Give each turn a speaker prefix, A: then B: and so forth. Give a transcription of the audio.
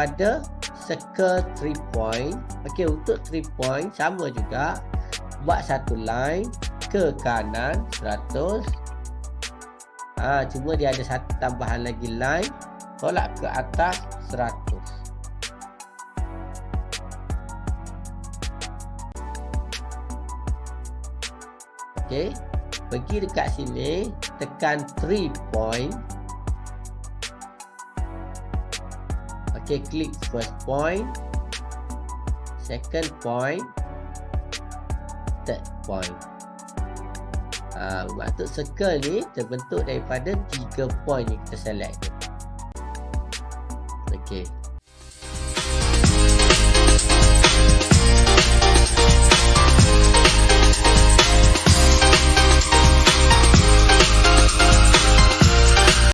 A: daripada circle 3 point. Okey, untuk 3 point sama juga. Buat satu line ke kanan 100. Cuma dia ada satu tambahan lagi line. Tolak ke atas 100. Okey, pergi dekat sini, tekan 3 point. Okey, klik first point, second point, third point. Maksud circle ni terbentuk daripada 3 point yang kita select tu. Okey.